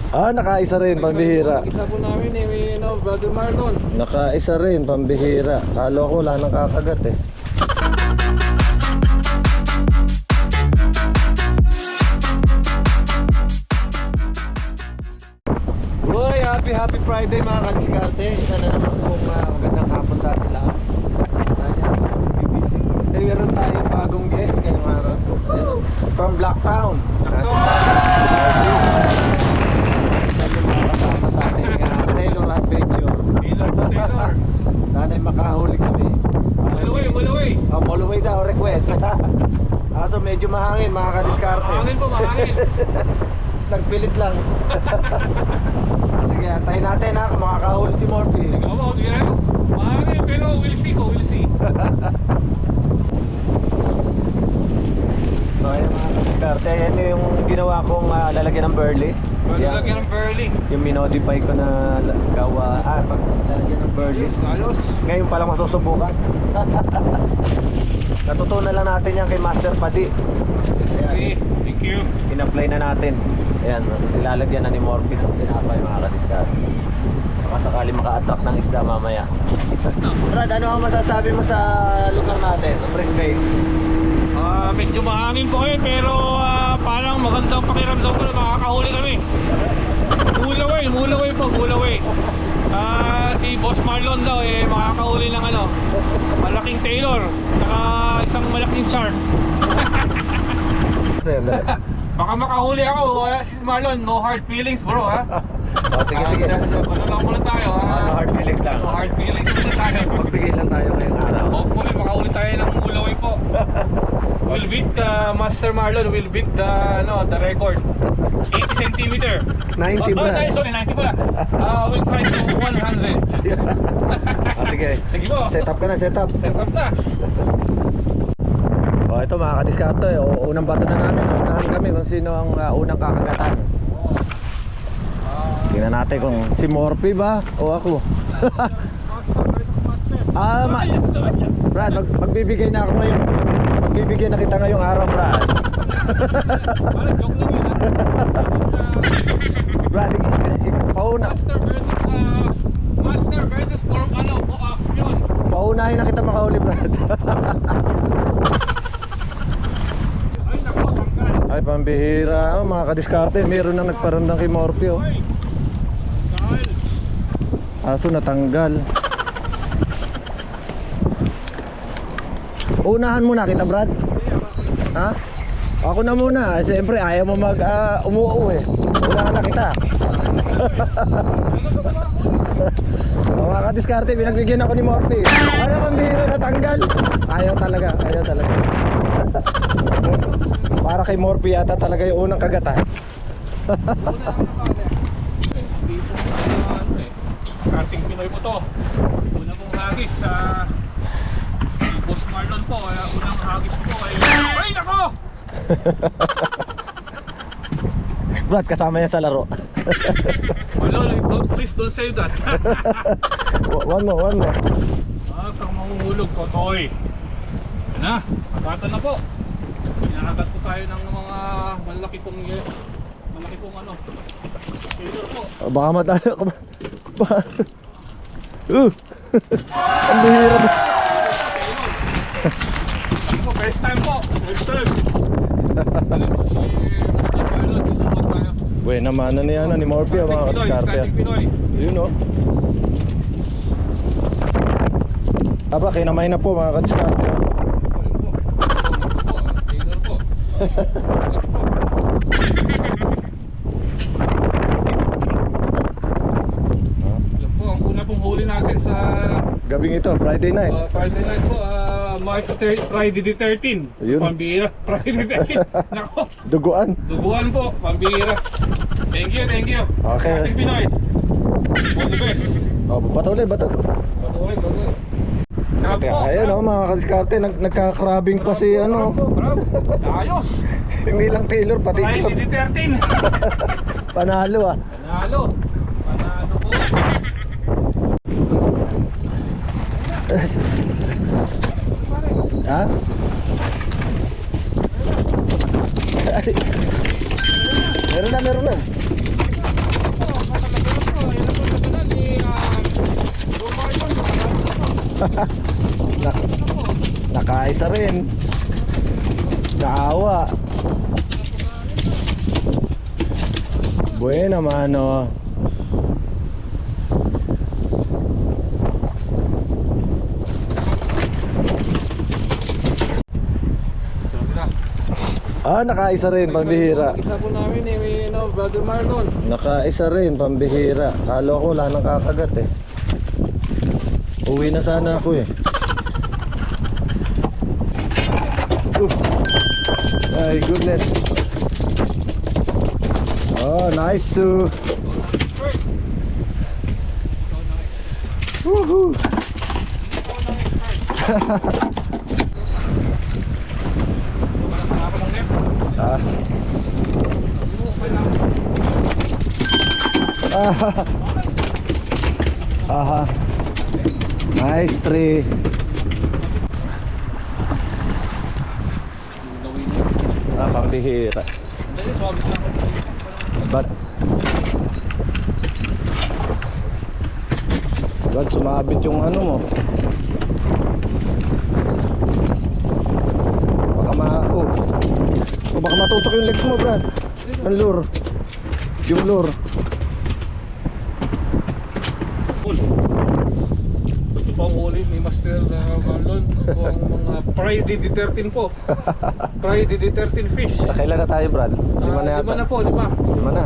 Ah, nakaisa rin, pambihira. Isa po namin eh, Brother Marlon. Nakaisa rin, pambihira. Kala ko wala nang kakagat eh. Uy, happy Friday mga kadiskarte. Isa na naman pong magandang hapon sa atin lahat. Meron tayong bagong guest ngayong araw. From Blacktown. Kasama sa ating Taylor Adventure. Taylor. Sana'y makahuli kami. Mulaway. Mulaway daw request. So medyo mahangin mga kadiskarte. Mahangin. Nagpilit lang. Sige, antayin natin ha kung makakahuli si Morphy. Sige, mahangin pero we'll see. So ayun mga kadiskarte, yan yung ginawa kong lalagyan ng burley. Lalagyan ng burley. Yung minodify ko na gawa, lalagyan ng burley. Ayos. Ngayon pa lang masusubukan. Natutunan lang natin yan kay Master Padi. Okay, thank you. In-apply na natin. Ayan, ilalagyan na ni Morphy ng tinapay mga kadiskarte. Baka sakali maka-attract ng isda mamaya. Brad, ano ang masasabi mo sa lugar natin, ng Brisbane? Medyo mahangin po ngayon pero parang magandang pakiramdam ko na makakahuli kami. Mulaway po. Si Boss Marlon daw makakahuli ng malaking Taylor saka isang malaking char. Baka makahuli ako. Si Marlon, no hard feelings bro ha. Sige. Ano lang muna tayo ha. No hard feelings lang. No hard feelings muna tayo. Magbigay lang tayo ngayong araw. Hopefully makahuli tayo ng mulaway po. We'll beat Master Marlon, will beat the record. 80 centimeter. 90 ba? Sorry, 90 pala. We'll try to 100. Sige. Sige po. Set up ka na, set up. Set up na. Ito mga kadiskarte, unang bato na namin. Unahan kami kung sino ang unang kakagatan. Tingnan natin kung si Morphy ba o ako. Brad, magbibigay na ako ngayon. Magbibigay na kita ngayong araw, Brad. Parang joke lang yun. Brad, pauna. Master versus yun. Paunahin na kita makahuli, Brad. Ay, nako, tanggal. Ay, pambihira. Mga kadiskarte, meron nang nagparandang kay Morphy. Aso natanggal. Unahan muna kita, Brad. Ha? Ako na muna. Siyempre ayaw mo umuo eh. Unahan na kita. Mga kadiskarte, pinagbigyan ako ni Morphy. Ano pambihira natanggal? Ayaw talaga. Para kay Morphy yata talaga yung unang kagatan. Starting Pinoy po to. Una pong hagis sa Boss Marlon po. Unang hagis po ay nako! Brad, kasama yan sa laro. Marlon, please don't say that. One more. Pang mahuhulog ko, Toy. Yan na, agatan na po. Inahagat po tayo ng mga malaki pong Taylor po. Baka matalo ka ba? Ang bihira ba? First time po. Buena mana ni ni Morphy mga kadiskarte. Yun o. Aba, kinamay na po mga kadiskarte. Taylor po. Yan po ang una pong huli natin sa Gabing ito, Friday night. Friday night po, March 3rd, Friday the 13th. Ayun. Pambira, Friday the 13th. Nako, Duguan. duguan po, pambira. Thank you. Okay. Starting Pinoy. All the best. Patuloy. Patuloy. Crab po. Ayun o mga kadiskarte, nagkakrabing pa si ano. Crab. Ayos. Hindi lang Taylor, pati Friday the 13th. panalo ah. Panalo po. Ha? Meron na. Nakaisa rin. Kaawa. Buena mano. Nakaisa rin, pambihira. Isa po namin Brother Marlon. Nakaisa rin, pambihira. Kala ko wala nang kakagat eh. Uwi na sana ako eh. My goodness. Oh, nice too. Woohoo. Ah. Aha. Nice tree. Pambihira. Ba't sumabit yung ano mo? Baka matutok yung legs mo, Brad. Ang lure. Yung lure. Ito pa ang huli ni Master Marlon. Ito ang mga Friday the 13 po. Friday the 13 fish. Kailan na tayo, Brad? Lima na yata. Lima na po, lima. Lima na.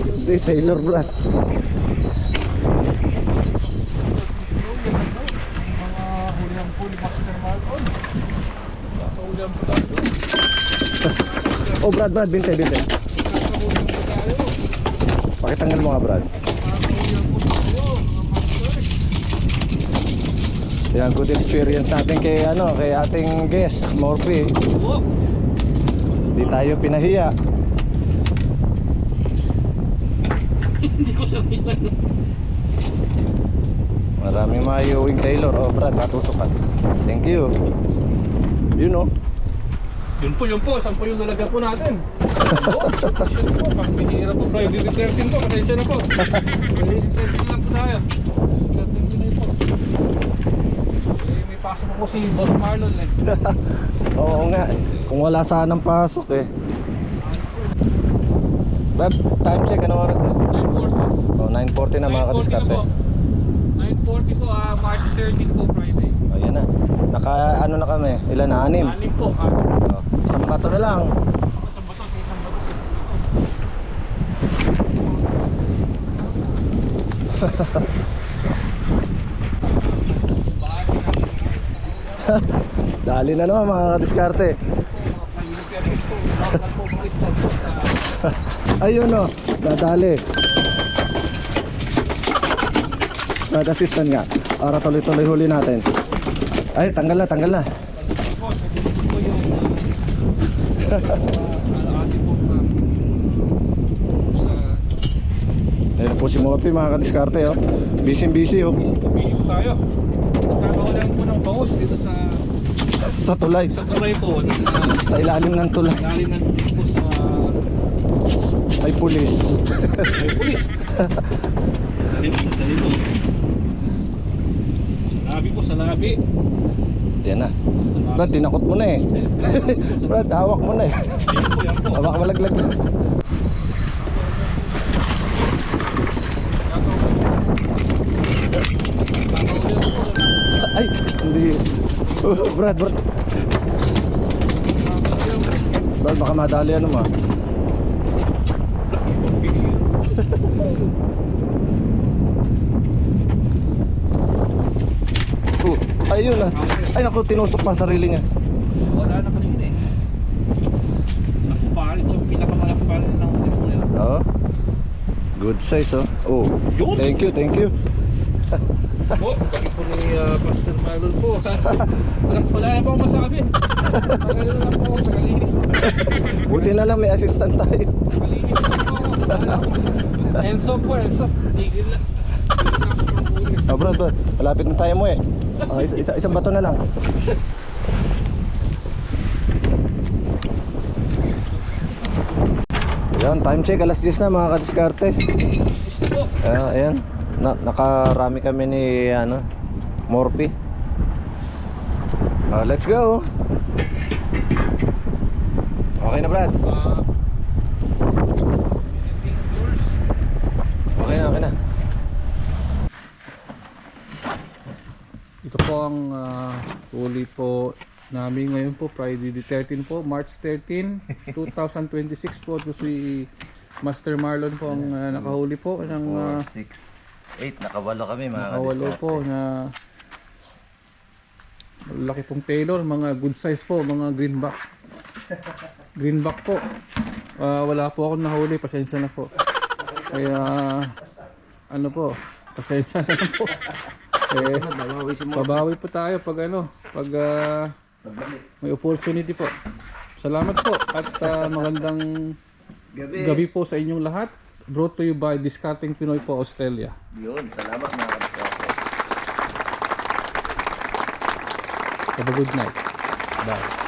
Hindi, Taylor, Brad. Oh, Brad, binte. Pakitanggal mo nga, Brad. Yan, good experience natin kay ating guest, Morphy. Di tayo pinahiya. Hindi ko sabihin. Maraming mayuwing Taylor. Oh, Brad, natusok ka. Thank you. You know. Yun po, saan po yung nalagyan po natin? Pasensya na po, pagpinira po, Friday the 13 po, pasensya na po. Friday the 13 lang po tayo. 13 Pinoy po. May pasok po si Boss Marlon eh. Oo nga, kung wala sanang pasok eh. Brad, time check, anong oras na? 9:40. Oh, 9:40 na mga kadiskarte. 9:40 po, March 13 po, Friday. Oh, yan na. Naka na kami, ilan na? 6? 6 po, Oh, isang bato na lang. Isang bato. Dali na naman mga kadiskarte. Ayun o, dadali. Brad, assistant nga. Para tuloy-tuloy huli natin. Ay, tanggal na. Ayun po si Morphy mga kadiskarte oh. Busy oh. Busy po tayo. Nagkakawalan po ng bangus dito sa tulay. Sa tulay po. Sa ilalim ng tulay. Ilalim ng tulay po sa... May pulis. May pulis. Dali po. Sa labi. Yan na. Brad, dinakot mo na eh. Brad, hawak mo na eh. Yan po. Baka malaglag na. Ay, hindi. Brad. Brad, baka madali ano ma. Ayun na. Ay naku, tinusok pa sarili niya. Wala na kanina eh. Nakupali ito. Pinakamalakupali ng ulit mo yun. Oo. Good size oh. Oh. Thank you. Po, balik po ni Pastor Marlon po. Wala na po akong masabi. Tagal na lang po ako. Tagalinis. Buti na lang may assistant tayo. Tagalinis na po ako. Enso. Tigil na. Oh, Brad, malapit na tayo mo eh. Oh, isang bato na lang. Ayan, time check, alas 10 na mga kadiskarte. Po. Ayan, nakarami kami ni Morphy. Let's go. Okay na, Brad. Okay na. Ito po ang huli po namin ngayon po, Friday the 13 po, March 13, 2026 po. Ito si Master Marlon po ang nakahuli po ng 6, 8, nakawalo kami mga nakawalo kadiskarte. po na laki pong tailor, mga good size po, mga greenback. Greenback po. Wala po akong nahuli, pasensya na po. Kaya ano po, pasensya na po. Babawi po tayo pag may opportunity po. Salamat po at magandang gabi po sa inyong lahat. Brought to you by Discarding Pinoy po, Australia. Yun, salamat mga kadiskarte. Have a good night. Bye.